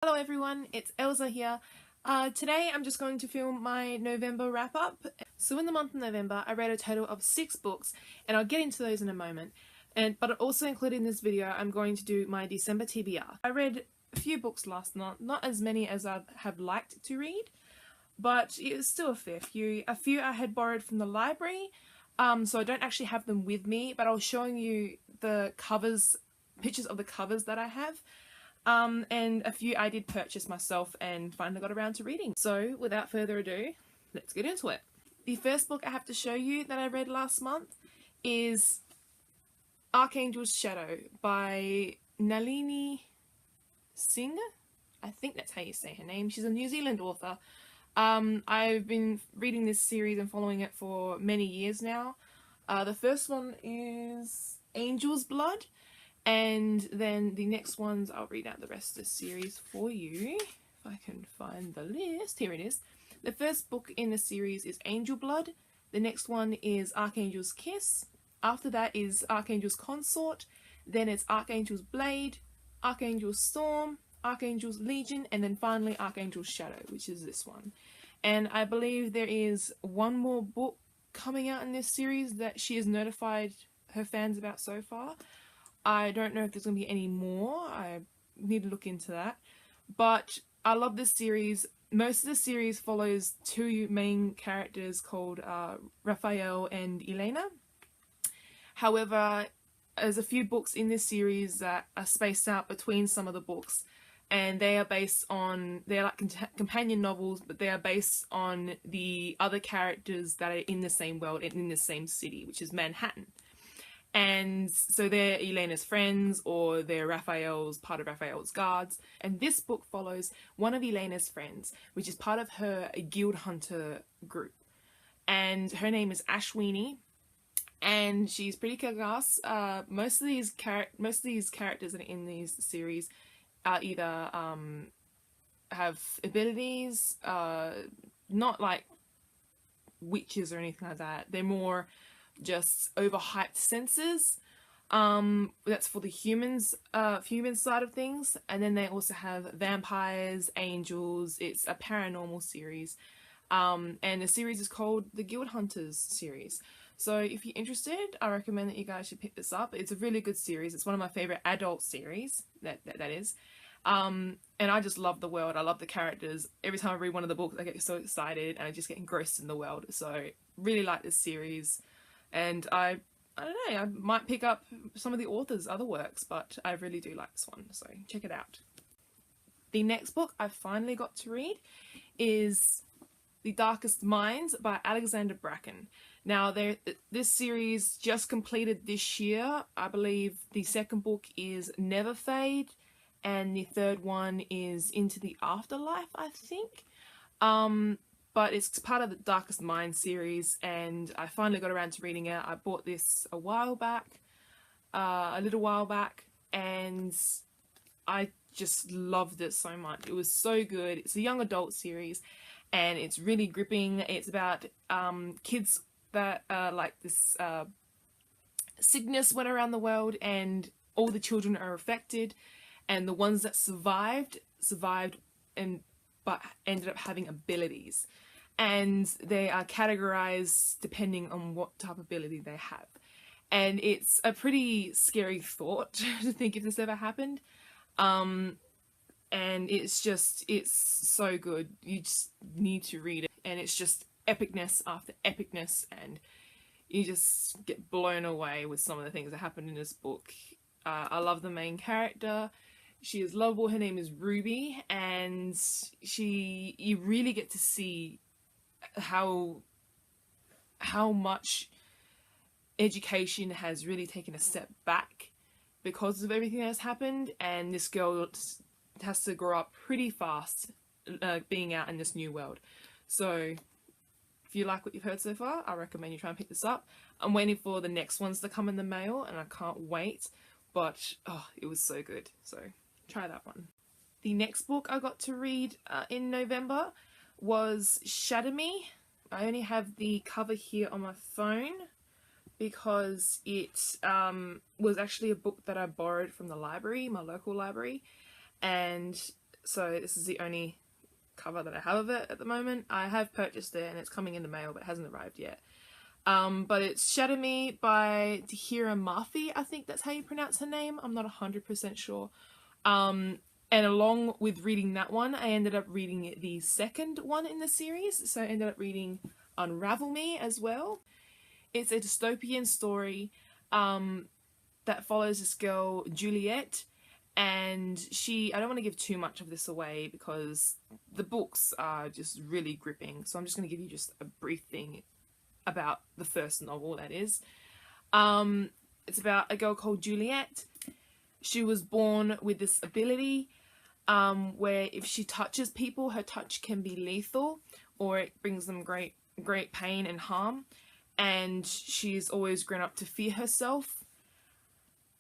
Hello everyone, it's Elsa here. Today I'm just going to film my November wrap up. So in the month of November I read a total of 6 books and I'll get into those in a moment. But also included in this video I'm going to do my December TBR. I read a few books last month, not as many as I have liked to read, but it was still a fair few. A few I had borrowed from the library, so I don't actually have them with me, but I'll show you the covers, pictures of the covers that I have. And a few I did purchase myself and finally got around to reading. So without further ado, let's get into it. The first book I have to show you that I read last month is Archangel's Shadow by Nalini Singh. I think that's how you say her name. She's a New Zealand author. I've been reading this series and following it for many years now. The first one is Angel's Blood. And then the next ones, I'll read out the rest of the series for you. If I can find the list. Here it is. The first book in the series is Angel Blood. The next one is Archangel's Kiss. After that is Archangel's Consort. Then it's Archangel's Blade, Archangel's Storm, Archangel's Legion, and then finally Archangel's Shadow, which is this one. And I believe there is one more book coming out in this series that she has notified her fans about so far. I don't know if there's going to be any more. I need to look into that. But I love this series. Most of the series follows 2 main characters called Raphael and Elena. However, there's a few books in this series that are spaced out between some of the books. And they are based on, they're like companion novels, but they are based on the other characters that are in the same world and in the same city, which is Manhattan. And so they're Elena's friends, or they're part of Raphael's guards. And this book follows one of Elena's friends, which is part of her guild hunter group. And her name is Ashwini, and she's pretty kick-ass. Most of these characters that are in these series are either have abilities, not like witches or anything like that. They're more just overhyped senses. That's for the human side of things. And then they also have vampires, angels. It's a paranormal series. And the series is called the Guild Hunters series. So if you're interested, I recommend that you guys should pick this up. It's a really good series. It's one of my favorite adult series, that is. And I just love the world. I love the characters. Every time I read one of the books, I get so excited and I just get engrossed in the world. So really like this series. And I don't know, I might pick up some of the author's other works, but I really do like this one, so check it out. The next book I finally got to read is The Darkest Minds by Alexandra Braken. Now, this series just completed this year. I believe the second book is Never Fade, and the third one is Into the Afterlife, I think. But it's part of the Darkest Minds series, and I finally got around to reading it. I bought this a little while back, and I just loved it so much. It was so good. It's a young adult series, and it's really gripping. It's about kids that like this sickness went around the world, and all the children are affected, and the ones that survived, but ended up having abilities. And they are categorized depending on what type of ability they have. And it's a pretty scary thought to think if this ever happened. And it's so good. You just need to read it. And it's just epicness after epicness, and you just get blown away with some of the things that happen in this book. I love the main character. She is lovable. Her name is Ruby, and you really get to see how much education has really taken a step back because of everything that has happened, and this girl has to grow up pretty fast being out in this new world. So if you like what you've heard so far, I recommend you try and pick this up. I'm waiting for the next ones to come in the mail, and I can't wait, but oh, it was so good, so try that one. The next book I got to read in November was Shatter Me. I only have the cover here on my phone because it was actually a book that I borrowed from the library, my local library, and So this is the only cover that I have of it at the moment. I have purchased it and it's coming in the mail, but it hasn't arrived yet. But it's Shatter Me by Tahereh Mafi, I think that's how you pronounce her name. I'm not 100% sure. And along with reading that one, I ended up reading the second one in the series. So I ended up reading Unravel Me as well. It's a dystopian story that follows this girl, Juliet, and I don't want to give too much of this away because the books are just really gripping. So I'm just going to give you just a brief thing about the first novel, that is. It's about a girl called Juliet. She was born with this ability where if she touches people, her touch can be lethal, or it brings them great pain and harm. And she's always grown up to fear herself.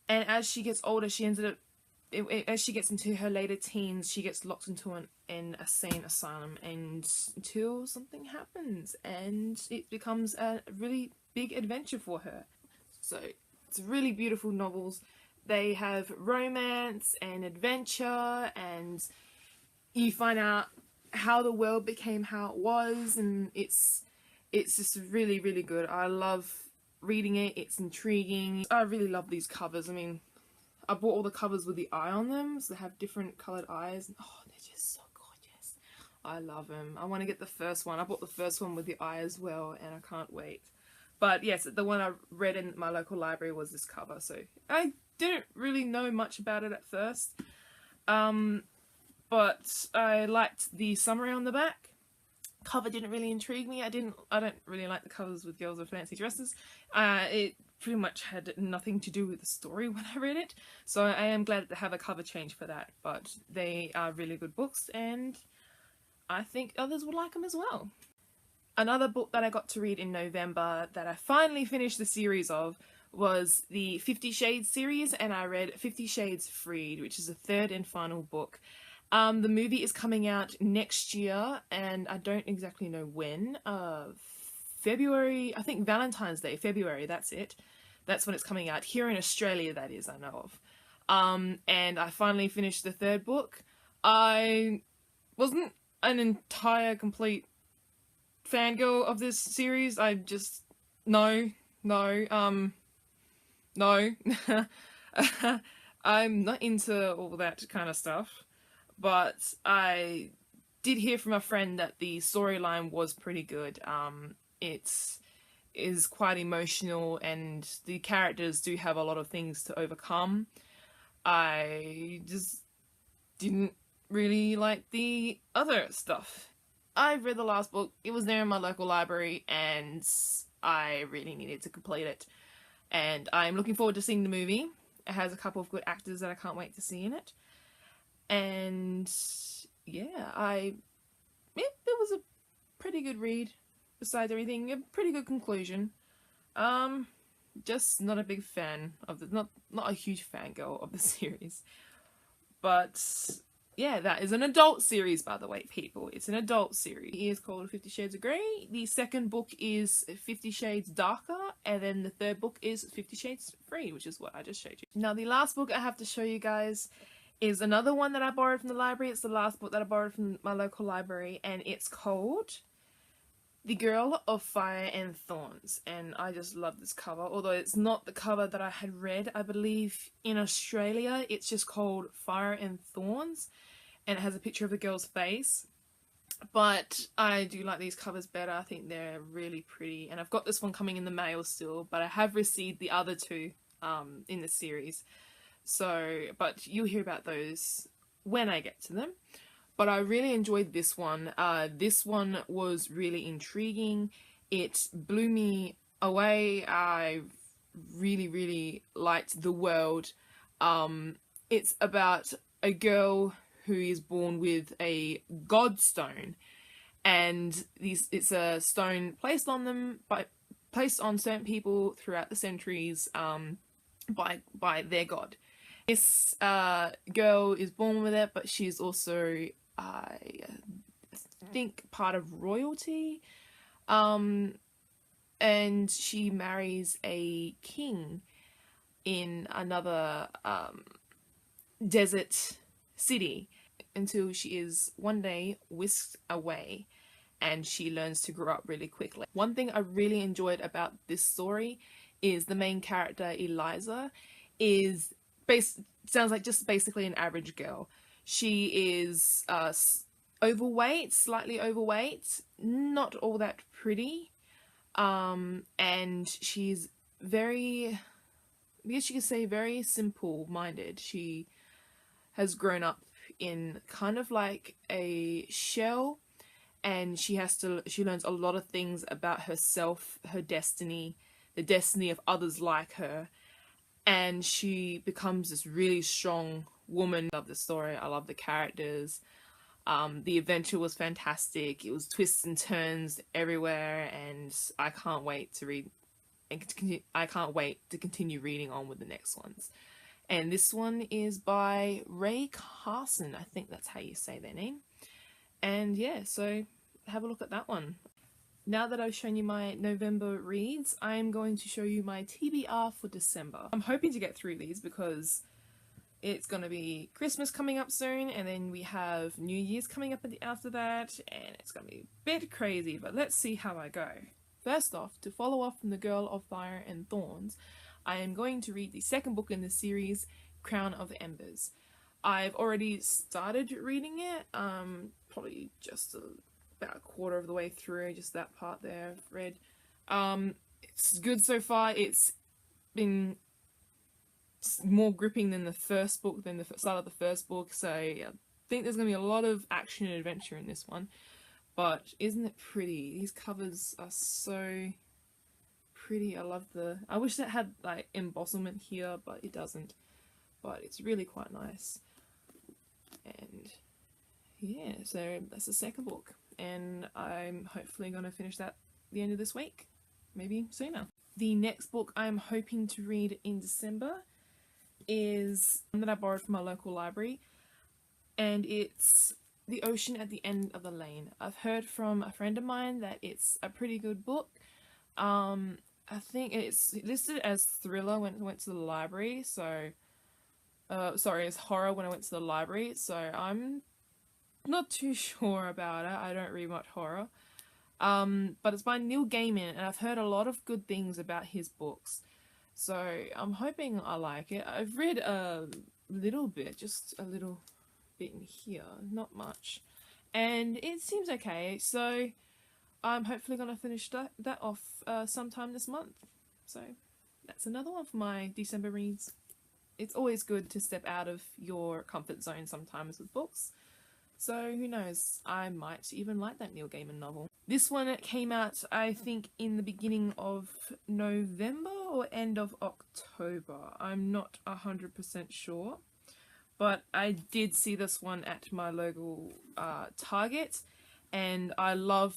And as she gets older, as she gets into her later teens, she gets locked into an insane asylum, and until something happens, and it becomes a really big adventure for her. So it's really beautiful novels. They have romance and adventure, and you find out how the world became how it was, and it's just really, really good. I love reading it. It's intriguing. I really love these covers. I mean, I bought all the covers with the eye on them, so they have different coloured eyes. Oh, they're just so gorgeous. I love them. I want to get the first one. I bought the first one with the eye as well, and I can't wait. But yes, the one I read in my local library was this cover, so I didn't really know much about it at first. But I liked the summary on the back. Cover didn't really intrigue me. I don't really like the covers with girls with fancy dresses. It pretty much had nothing to do with the story when I read it, so I am glad to have a cover change for that. But they are really good books, and I think others would like them as well. Another book that I got to read in November that I finally finished the series of was the 50 Shades series, and I read 50 Shades Freed, which is the third and final book. The movie is coming out next year, and I don't exactly know when. February, I think Valentine's Day, February, that's it. That's when it's coming out. Here in Australia, that is, I know of. And I finally finished the third book. I wasn't an entire complete fangirl of this series. I just, no. I'm not into all that kind of stuff. But I did hear from a friend that the storyline was pretty good. It is quite emotional, and the characters do have a lot of things to overcome. I just didn't really like the other stuff. I read the last book. It was there in my local library, and I really needed to complete it. And I'm looking forward to seeing the movie. It has a couple of good actors that I can't wait to see in it. And yeah, it was a pretty good read. Besides everything, a pretty good conclusion. Just not a big fan of not a huge fangirl of the series. But yeah, that is an adult series, by the way, people. It's an adult series. It is called 50 Shades of Grey. The second book is 50 Shades Darker, and then the third book is 50 Shades Freed, which is what I just showed you. Now, the last book I have to show you guys is another one that I borrowed from the library. It's the last book that I borrowed from my local library, and it's called The Girl of Fire and Thorns. And I just love this cover, although it's not the cover that I had read. I believe in Australia it's just called Fire and Thorns, and it has a picture of the girl's face. But I do like these covers better. I think they're really pretty, and I've got this one coming in the mail still, but I have received the other two in the series. So, but you'll hear about those when I get to them. But I really enjoyed this one. This one was really intriguing. It blew me away. I really, really liked the world. It's about a girl who is born with a godstone, and it's a stone placed on certain people throughout the centuries by their god. This girl is born with it, but she's also, I think, part of royalty. And she marries a king in another desert city. until she is one day whisked away and she learns to grow up really quickly. One thing I really enjoyed about this story is the main character, Eliza, is sounds like just basically an average girl. She is overweight, slightly overweight, not all that pretty, and she's very, I guess you could say, very simple-minded. She has grown up in kind of like a shell, and she learns a lot of things about herself, her destiny, the destiny of others like her, and she becomes this really strong woman. I love the story, I love the characters. The adventure was fantastic. It was twists and turns everywhere, and I can't wait to read and I can't wait to continue reading on with the next ones. And this one is by Carson. I think that's how you say their name. And yeah, so have a look at that one. Now that I've shown you my November reads, I'm going to show you my TBR for December. I'm hoping to get through these because it's going to be Christmas coming up soon, and then we have New Year's coming up after that, and it's going to be a bit crazy, but let's see how I go. First off, to follow off from The Girl of Fire and Thorns, I am going to read the second book in the series, Crown of Embers. I've already started reading it, probably just about a quarter of the way through, just that part there I've read. It's good so far. It's been more gripping than the first book, than the start of the first book, so I think there's going to be a lot of action and adventure in this one. But isn't it pretty? These covers are so pretty. I love I wish that had like embossment here, but it doesn't. But it's really quite nice. And yeah, so that's the second book, and I'm hopefully going to finish that at the end of this week, maybe sooner. The next book I'm hoping to read in December is one that I borrowed from my local library, and it's The Ocean at the End of the Lane. I've heard from a friend of mine that it's a pretty good book. I think it's listed as thriller when it went to the library, so sorry, as horror when I went to the library, so I'm not too sure about it. I don't read much horror. But it's by Neill Gaiman, and I've heard a lot of good things about his books, so I'm hoping I like it. I've read a little bit, just a little bit in here, not much, and it seems okay, so I'm hopefully going to finish that off sometime this month. So that's another one for my December reads. It's always good to step out of your comfort zone sometimes with books, so who knows, I might even like that Neill Gaiman novel. This one came out, I think, in the beginning of November or end of October. I'm not 100% sure, but I did see this one at my local Target, and I love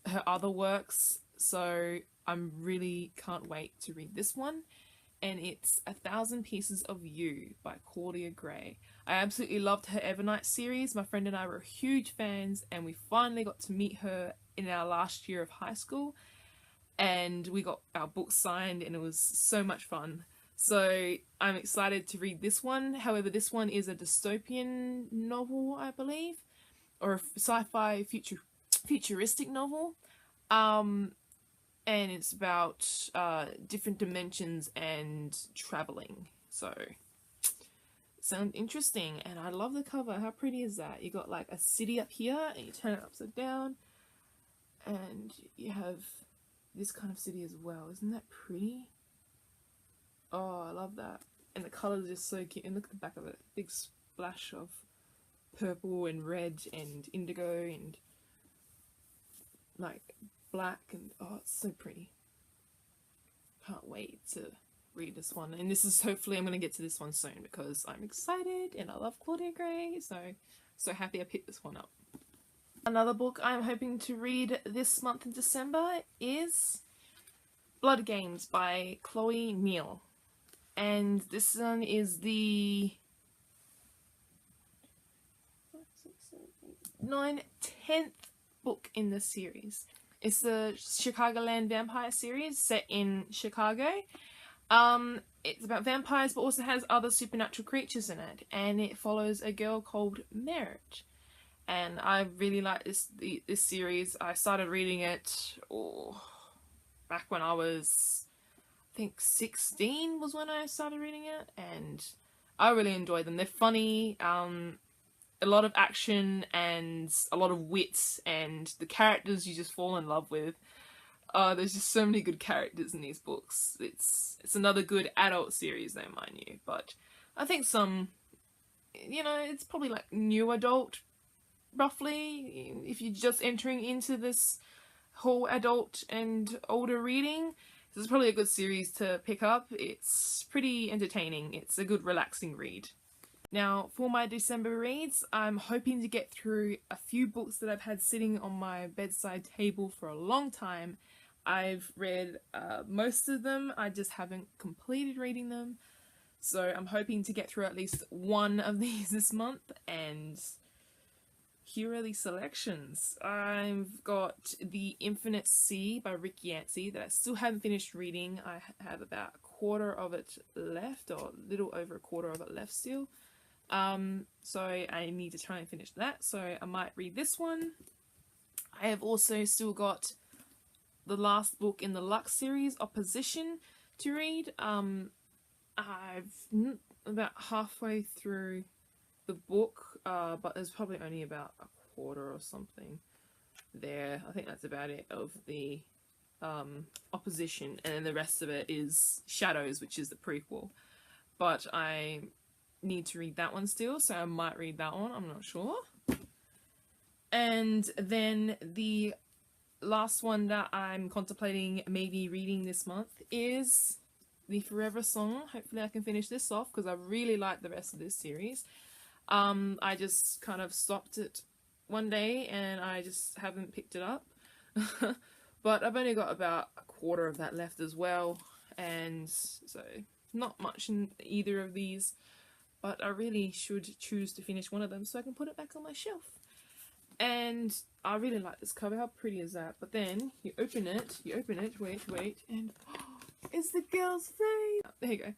her other works, so I really can't wait to read this one. And it's 1,000 Pieces of You by Claudia Gray. I absolutely loved her Evernight series. My friend and I were huge fans, and we finally got to meet her in our last year of high school, and we got our book signed, and it was so much fun. So I'm excited to read this one. However, this one is a dystopian novel, I believe, or a sci-fi futuristic novel. And it's about different dimensions and traveling. So sounds interesting, and I love the cover. How pretty is that? You got like a city up here, and you turn it upside down, and you have this kind of city as well. Isn't that pretty? Oh, I love that. And the colours are just so cute. And look at the back of it. Big splash of purple and red and indigo and like black, and oh, it's so pretty. Can't wait to read this one. And this is, hopefully I'm going to get to this one soon because I'm excited and I love Claudia Gray. So happy I picked this one up. Another book I'm hoping to read this month in December is Blood Games by Chloe Neill. And this one is the 10th book in the series. It's the Chicagoland Vampire series set in Chicago. It's about vampires, but also has other supernatural creatures in it, and it follows a girl called Merritt. And I really like this series. I started reading it back when I was, I think 16 was when I started reading it, and I really enjoy them. They're funny, a lot of action and a lot of wit, and the characters you just fall in love with. There's just so many good characters in these books. It's another good adult series though, mind you, but I think some, you know, it's probably like new adult, roughly, if you're just entering into this whole adult and older reading. This is probably a good series to pick up. It's pretty entertaining. It's a good relaxing read. Now, for my December reads, I'm hoping to get through a few books that I've had sitting on my bedside table for a long time. I've read most of them, I just haven't completed reading them. So I'm hoping to get through at least one of these this month, and here are the selections. I've got The Infinite Sea by Rick Yancey that I still haven't finished reading. I have about a quarter of it left, or a little over a quarter of it left still. So I need to try and finish that, so I might read this one. I have also still got the last book in the Lux series, Opposition, to read. I've about halfway through the book, but there's probably only about a quarter or something there. I think that's about it of the Opposition, and then the rest of it is Shadows, which is the prequel. But I need to read that one still, so I might read that one, I'm not sure. And then the last one that I'm contemplating maybe reading this month is The Forever Song. Hopefully I can finish this off, because I really like the rest of this series. I just kind of stopped it one day and I just haven't picked it up. But I've only got about a quarter of that left as well, and so not much in either of these, but I really should choose to finish one of them so I can put it back on my shelf. And I really like this cover. How pretty is that? But then you open it, wait, and it's the girl's face. There you go.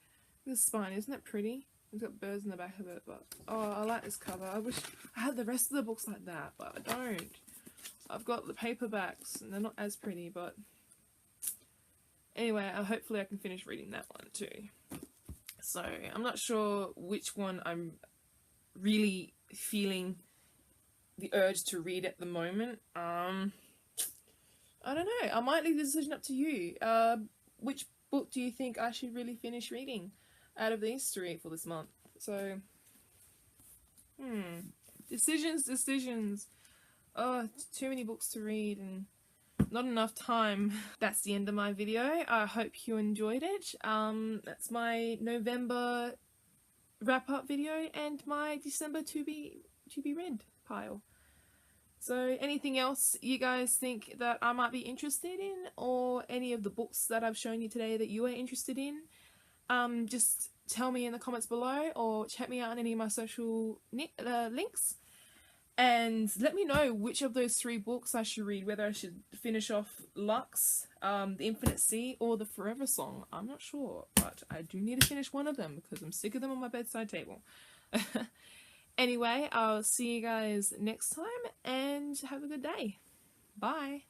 The spine, isn't it pretty? It's got birds in the back of it, but oh, I like this cover. I wish I had the rest of the books like that, but I don't. I've got the paperbacks and they're not as pretty, but anyway, hopefully I can finish reading that one too. So I'm not sure which one I'm really feeling the urge to read at the moment. I don't know. I might leave the decision up to you. Which book do you think I should really finish reading out of these three for this month? So, decisions. Oh, too many books to read and not enough time. That's the end of my video. I hope you enjoyed it. That's my November wrap-up video and my December to be read pile. So anything else you guys think that I might be interested in, or any of the books that I've shown you today that you are interested in, just tell me in the comments below, or check me out on any of my social links, and let me know which of those three books I should read, whether I should finish off Lux, The Infinite Sea, or The Forever Song. I'm not sure, but I do need to finish one of them because I'm sick of them on my bedside table. Anyway, I'll see you guys next time, and have a good day. Bye.